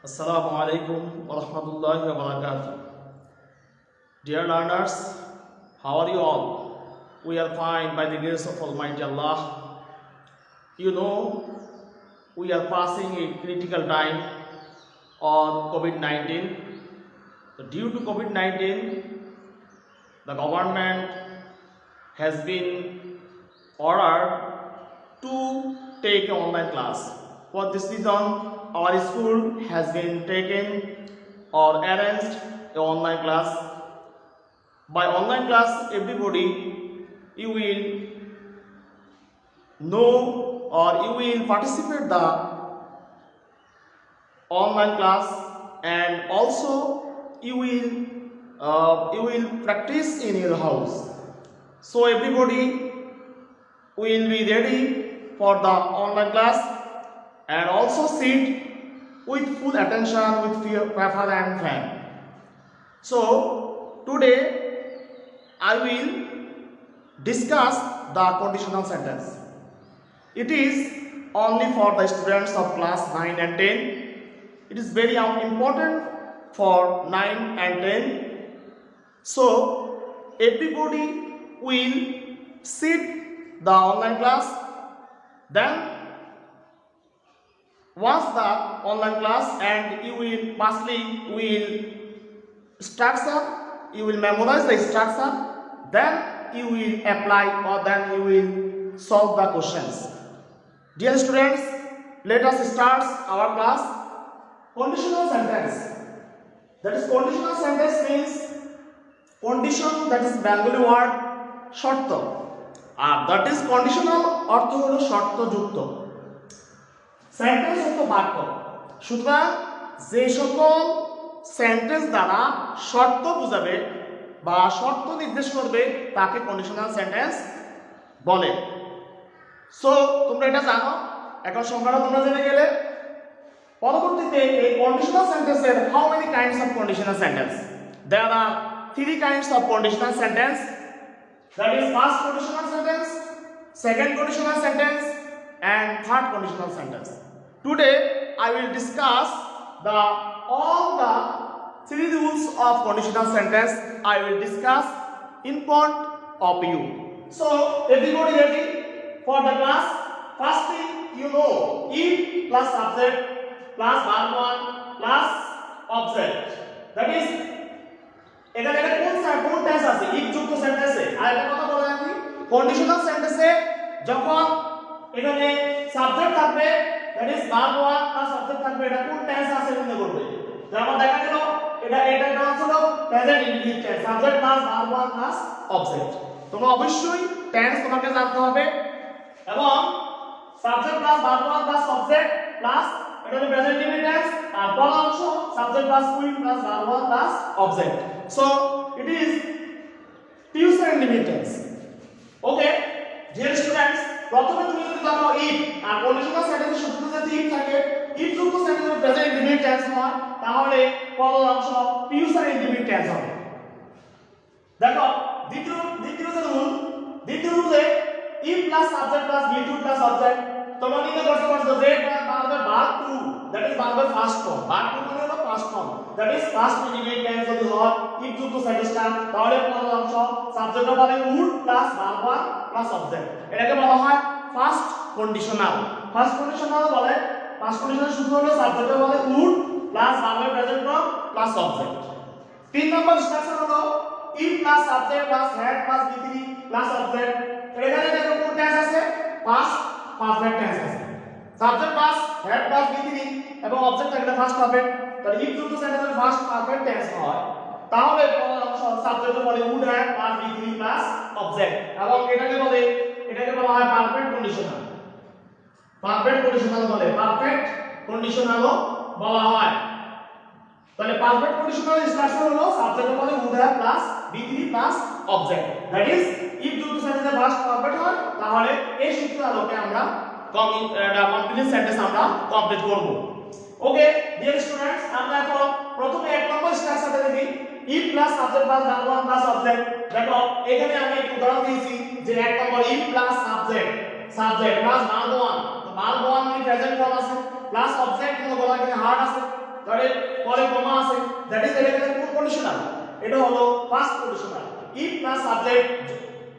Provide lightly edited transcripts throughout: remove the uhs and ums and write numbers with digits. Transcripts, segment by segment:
Assalamu alaikum wa rahmatullahi wa barakatuh. Dear learners, how are you all? We are fine by the grace of Almighty Allah. You know, we are passing a critical time on COVID-19. So due to COVID-19, the government has been ordered to take an online class. For this reason, our school has been taken or arranged an online class. By online class, everybody, you will know or you will participate the online class, and also you will practice in your house. So everybody will be ready for the online class and also sit with full attention with paper and pen. So today I will discuss the conditional sentence. It is only for the students of class 9 and 10. It is very important for 9 and 10. So everybody will sit the online class. Then once the online class and you will structure, you will memorize the structure, then you will apply or then you will solve the questions. Dear students, let us start our class. Conditional sentence. That is, conditional sentence means condition, that is Bengali word shorto. That is conditional অর্থ হলো শর্তযুক্ত। Sentence হলো বাক্য। সুতরাং যে সকল sentence দ্বারা শর্ত বোঝাবে বা শর্ত নির্দেশ করবে তাকে কন্ডিশনাল সেন্টেন্স বলে। সো তোমরা এটা জানো, এখন সংখ্যাটা তোমরা জেনে গেলে। পরবর্তীতে এই কন্ডিশনাল সেন্টেন্সের how many kinds of conditional sentence? There are 3 kinds of conditional sentence. That is first conditional sentence, second conditional sentence, and third conditional sentence. Today I will discuss all the 3 rules of conditional sentence. I will discuss in front of you. So everybody ready for the class? First thing, you know, if plus subject plus verb 1 plus object. That is, এখানে কোন tense আছে? If যুক্ত সেন্টেন্সে। আর একটা কথা বলে রাখি, conditional সেন্টেন্সে যখন এখানে সাবজেক্ট থাকবে, that is verb 1 plus subject থাকবে, এটা কোন টেন্স আছে মনে করবে। যেমন দেখা গেল এটা হলো present indefinite tense, subject plus verb 1 plus object. তোমরা অবশ্যই টেন্স তোমাকে জানতে হবে, এবং subject plus verb 1 plus object plus এটা হলো প্রেজেন্ট ইনডিফিনিট টেন্স, আর বলা অংশ subject plus will plus verb 1 plus object. So it is future indefinite tense. Okay, dear students, প্রথমে তুমি যদি দেখো if আর কন্ডিশনাল সেন্টেন্সের সূত্রে যদি if থাকে, if যুক্ত সেন্টেন্সের প্রেজেন্ট ইনডিফিনিট টেন্স হয়, তাহলে পরের অংশ ফিউচার ইনডিফিনিট টেন্স হবে। দেখো দ্বিতীয় রুলে if plus subject plus be2 plus object, তোমরা নিতে করতে পারছো যে ভার্বের verb 2, that is ভার্বের ফার্স্ট ফর্ম, verb 2 মানে হলো first form, that is first indefinite tense যদি হয় if যুক্ত সেন্টেন্সটা, তাহলে পরের অংশ সাবজেক্ট হবে would plus verb 1 plus object. এটাকে বলা হয় ফার্স্ট কন্ডিশনাল। ফার্স্ট কন্ডিশনাল বলে, ফার্স্ট কন্ডিশনাল সূত্র হলো সাবজেক্ট বলে would প্লাস ভার্বের present form plus object. 3 number structure হলো if plus subject plus had plus be3 plus object. এখানে দেখো কোন টেন্স আছে? পাস্ট পারফেক্ট টেন্স আছে। Subject plus had plus be3 এবং অবজেক্ট থাকলে ফার্স্ট পারফেক্ট। তাহলে if যুক্ত সেন্টেন্সের ফার্স্ট পারফেক্ট টেন্স হয়, তাহলে সাবজেক্টে বলে would have plus be3 plus object, এবং এটাকে বলা হয় পারফেক্ট কন্ডিশনাল। পারফেক্ট কন্ডিশনাল বলে, পারফেক্ট কন্ডিশনালও বলা হয়। তাহলে পারফেক্ট কন্ডিশনাল স্ট্রাকচার হলো সাবজেক্টে বলে would have plus be3 plus object. That is if যুক্ত সেন্টেন্সের ফার্স্ট পারফেক্ট হয়, তাহলে এই সূত্রের আলোকে আমরা কমপ্লিট সেন্টেন্স আমরা কমপ্লিট করব। ওকে ডিয়ার স্টুডেন্টস, আমরা এখন প্রথমে এক নম্বর স্ট্রাকচারটা দেখি, if plus subject plus verb 1 plus object. দেখো এখানে আমি একটু উদাহরণ দিয়েছি যে এক নম্বর if plus subject plus verb 1, তো ভার্ব 1 মানে প্রেজেন্ট ফর্ম আছে, প্লাস অবজেক্ট মানে বলা এখানে হার্ড আছে, তাহলে পরে কমা আছে, দ্যাট ইজ এটা কোন কন্ডিশনাল, এটা হলো first conditional. If plus subject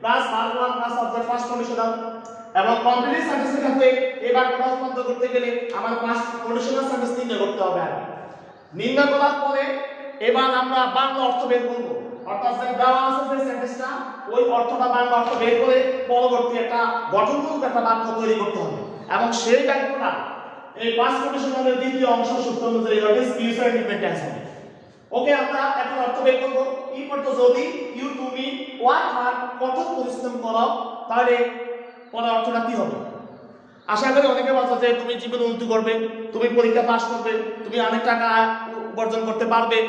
plus verb one plus subject first conditional. এবং কমপ্লিট সেন্টেন্সের ক্ষেত্রে এই বাক্যটা উৎপন্ন করতে গেলে আমার ফার্স্ট কন্ডিশনাল সেন্টেন্স নির্ণয় করতে হবে আগে। নির্ণয় করার পরে এবার আমরা বাংলা অর্থ বের করব, অর্থাৎ যে দেওয়া আছে যে সেন্টেন্সটা ওই অর্থটা বাংলা অর্থ বের করে পরবর্তী একটা গঠনমূলক একটা বাক্য তৈরি করতে হবে। এবং সেই বাক্যটা এই ফার্স্ট কন্ডিশনালের দ্বিতীয় অংশ সূত্র অনুযায়ী হবে ফিউচার ইনডিপেন্ডেন্ট টেন্স হবে। ওকে, আমরা এখন অর্থ বের করব। এই অর্থ যদি ইউ তুমি ওয়ার্ক হার্ড কঠোর পরিশ্রম করো, তাহলে পরের অর্থটা কি হবে? আশা করি অনেকে বলছো যে তুমি জীবনে উন্নতি করবে, তুমি পরীক্ষা পাস করবে, তুমি অনেক টাকা উপার্জন করতে পারবে,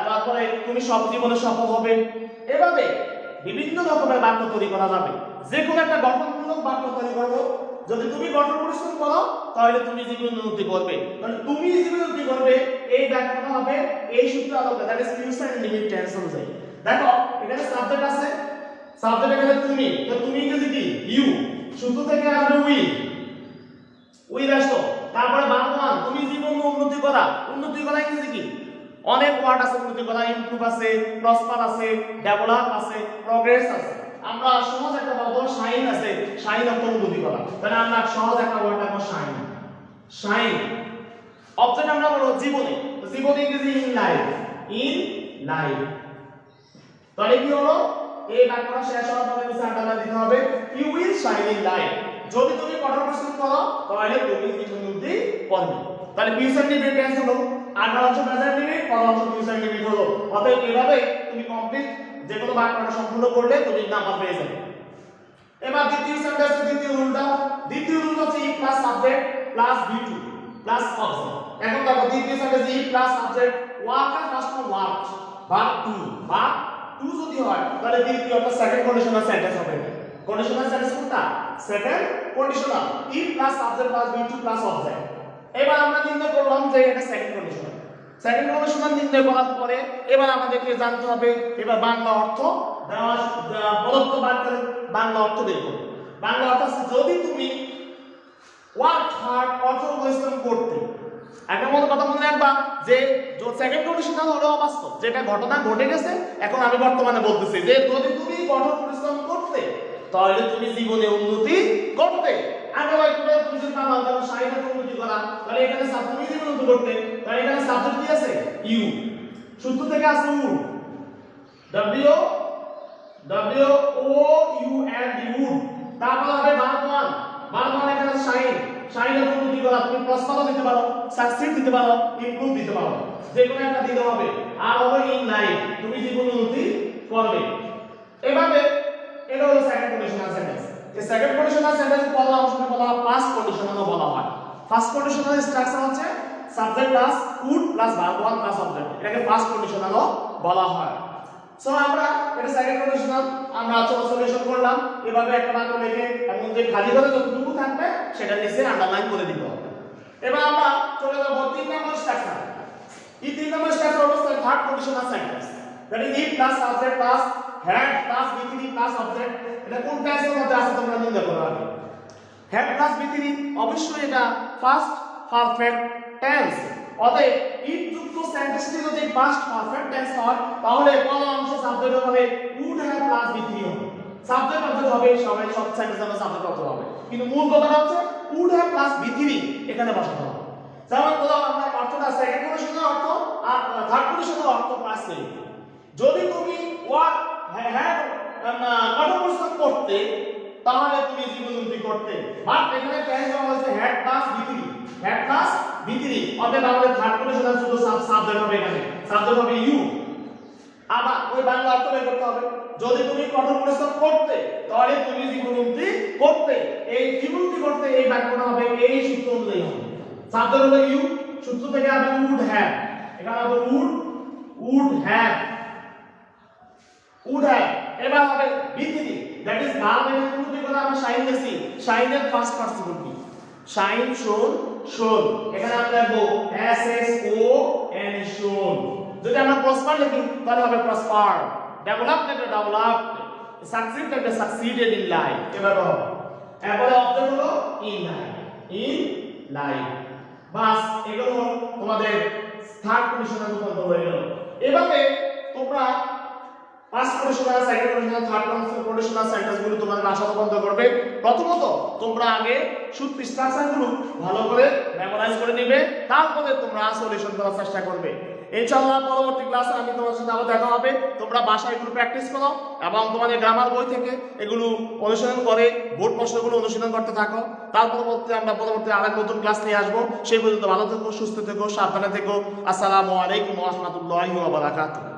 তারপরে তুমি সব জীবনে সফল হবে। এভাবে বিভিন্ন রকমের বাক্য তৈরি করা যাবে। যে কোনো একটা গঠনমূলক বাক্য তৈরি করবো। যদি তুমি কঠোর পরিশ্রম করো তাহলে তুমি জীবনে উন্নতি করবে, মানে তুমি জীবনে উন্নতি করবে এই বাক্যটা হবে এই সূত্র আলোকে, that is future independent tense অনুযায়ী। দেখো এখানে সাবজেক্ট আছে, সাবজেক্ট এখানে তুমি, তো তুমি ইংরেজি কি ইউ, সূত্র থেকে আসবে উই আসতো, তারপরে ভার্ব ওয়ান তুমি জীবনে উন্নতি করা, উন্নতি করা ইংরেজি কি অনেক ওয়ার্ড আছে, উন্নতি করা ইমপ্রুভ আছে, প্রসপার আছে, ডেভেলপ আছে, প্রগ্রেস আছে। আমরা সহজ একটা বলবো শাইন আছে, শাইন অর্থ উন্নতি করা, তাহলে আমরা সহজ একটা ওয়ার্ড লিখব শাইন। শাইন অবজেক্ট আমরা বলবো জীবনে, তো জীবনে ইংরেজি ইন লাইফ, ইন লাইফ। তাহলে কি হলো এই বাক্যটা শেষ হওয়ার পরে নিচে আন্ডারলাইন দিতে হবে you will shine in life. যদি তুমি কঠোর পরিশ্রম করো তাহলে তুমি জীবনে উন্নতি করবে। তাহলে ফিউচার ইনডিপেন্ডেন্ট টেন্স হলো, আন্ডার অংশ প্রেজেন্ট ইনডিপেন্ডেন্ট, পর অংশ ফিউচার ইনডিপেন্ডেন্ট হলো। অতএব এভাবে তুমি কমপ্লিট যে কোনো বাক্যটা সম্পূর্ণ করলে তুমি নাম্বার পেয়ে যাবে। এবার দ্বিতীয় সেন্টেন্সের দ্বিতীয় রুলটা, দ্বিতীয় রুল হচ্ছে if plus subject plus V two plus object. এখন দেখো দ্বিতীয় sentence if plus subject worker first worked বা টু যদি হয় তাহলে দ্বিতীয় অর্থাৎ সেকেন্ড কন্ডিশনাল সেন্টেন্স হবে। কন্ডিশনাল সেন্টেন্স কোনটা? Second conditional, if plus subject plus V two plus object. এবার আমরা নির্ণয় করলাম যে এটা সেকেন্ড কন্ডিশনাল। সেকেন্ড কন্ডিশনাল নির্ণয় করার পরে এবার আমাদেরকে জানতে হবে এবার বাংলা অর্থ দেওয়া প্রদত্ত বাক্যের বাংলা অর্থ বের করব। বাংলা অর্থ যদি তুমি ওয়ার্ক হার্ড কঠোর পরিশ্রম করতে, একটা মতো কথা মনে রাখবা যে সেকেন্ড কন্ডিশনাল হলো অবাস্তব, যেটা ঘটনা ঘটে গেছে এখন আমি বর্তমানে বলতেছি যে যদি তুমি কঠোর পরিশ্রম করতে তাহলে তুমি জীবনে উন্নতি করতে। আগে হয়তো তুমি যদি না ভালো শারীরিক উন্নতি করা, তাহলে এখানে তুমি জীবনে উন্নতি করতে, তাহলে এখানে সাবজেক্ট কি আছে ইউ, সূত্র থেকে আছে would, W O U L D would, তারপর হবে ভার্ব ওয়ান, ভার্ব ওয়ান এখানে শাইন, শাইনের উন্নতি করা, তুমি প্রসপারও দিতে পারো, সাকসিড দিতে পারো, ইমপ্রুভ দিতে পারো, যে কোনো একটা দিতে হবে। আর হবে ইন লাইফ, তুমি জীবনে উন্নতি করবে। এভাবে এটা হলো সেকেন্ড কন্ডিশনাল সেন্টেন্স। এই সেকেন্ড কন্ডিশনাল সেন্টেন্স পরের অংশকে বলা হয় ফার্স্ট কন্ডিশনালও বলা হয়। ফার্স্ট কন্ডিশনাল স্ট্রাকচার হচ্ছে subject plus would plus verb one plus object, এটাকে ফার্স্ট কন্ডিশনালও বলা হয়। সো আমরা এটা সেকেন্ড কন্ডিশনাল আমরা সলিউশন করলাম এভাবে একটা বাক্য লিখে, এবং যে খালি করে যতটুকু থাকবে সেটা নিচে আন্ডারলাইন করে দিব। এবার আমরা চলে যাব 3 নম্বর স্ট্রাকচার। এই 3 নম্বর স্ট্রাকচার হলো third conditional sentence, that is if plus subject plus had plus বি3 প্লাস অবজেক্ট। এটা কোন টেন্সের মধ্যে আছে তোমরা নির্ণয় করো আগে। হ্যাড প্লাস বি3 অবশ্যই এটা ফার্স্ট পারফেক্ট টেন্স, অতএব ইট যুক্ত সেন্টেন্সটি যদি পাস্ট পারফেক্ট টেন্স হয় তাহলে কোন অংশ সাবজেক্ট হবে উড হ্যাভ প্লাস বি3 হবে। সাবজেক্ট অবজেক্ট হবে সবাই সব সেন্টেন্সে সাবজেক্ট অবজেক্ট হবে, কিন্তু মূল কথাটা হচ্ছে উড হ্যাভ প্লাস বি3 এখানে বসাতে হবে। যেমন বললাম আমরা অর্থটা সেকেন্ড কন্ডিশনাল অর্থ আর থার্ড কন্ডিশনাল অর্থ পাস নেই। যদি তুমি ওয়ার্ক হ্যাভ কঠোর পরিশ্রম করতে তাহলে তুমি জীবন উন্নতি করতে, বাট এখানে টেন্স দেওয়া হয়েছে হ্যাড প্লাস বি3, হ্যাড প্লাস বি3, অতএব আমাদের থার্ড কন্ডিশনাল শুধু সাবজেক্ট হবে, এখানে সাবজেক্ট হবে ইউ। আবার ওই বাংলা অর্থ বের করতে হবে, যদি তুমি কঠোর পরিশ্রম করতে তাহলে তুমি জীবন উন্নতি করতে। এই জীবন উন্নতি করতে এই বাক্যটা হবে এই সূত্র অনুযায়ী হবে। সাবজেক্ট হলো ইউ, সূত্র থেকে হবে উড হ্যাভ, এখানে হবে উড হ্যাভ, উড হ্যাভ। এবার হবে বি3, দ্যাট ইজ ভার্ব এর উন্নতি করে আমরা শাইন লিখছি, শাইনের ফার্স্ট পার্টিসিপল কি শাইন, শোন, শোন, এখানে আমরা লিখবো এস এস ও এন শোন। যদি আমরা প্রসপার লিখি তাহলে হবে prosper, development developed, succeeded succeeded in life, এভাবে হবে। এরপরে অবজেক্ট হলো ইন লাইফ, ইন লাইফ। বাস এগুলো তোমাদের থার্ড কন্ডিশনে রূপান্তর হয়ে গেল। এভাবে তোমরা first conditional, second conditional, third conditional সেন্টেন্সগুলো তোমাদের ভাষা রূপান্তর করবে। প্রথমত তোমরা আগে সূত্র স্ট্রাকচারগুলো ভালো করে মেমোরাইজ করে নেবে, তারপরে তোমরা সলিউশন করার চেষ্টা করবে। ইনশাআল্লাহ পরবর্তী ক্লাসে আমি তোমাদের সাথে আবার দেখা হবে। তোমরা বাসায় এগুলো প্র্যাকটিস করো এবং তোমাদের গ্রামার বই থেকে এগুলো অনুশীলন করে বোর্ড প্রশ্নগুলো অনুশীলন করতে থাকো। তারপর আমরা পরবর্তী আরেক নতুন ক্লাস নিয়ে আসবো। সেই পর্যন্ত ভালো থেকো, সুস্থ থেকো, সাবধানে থেকো। আসসালামু আলাইকুম ওয়া রাহমাতুল্লাহি ওয়া বারাকাতুহু।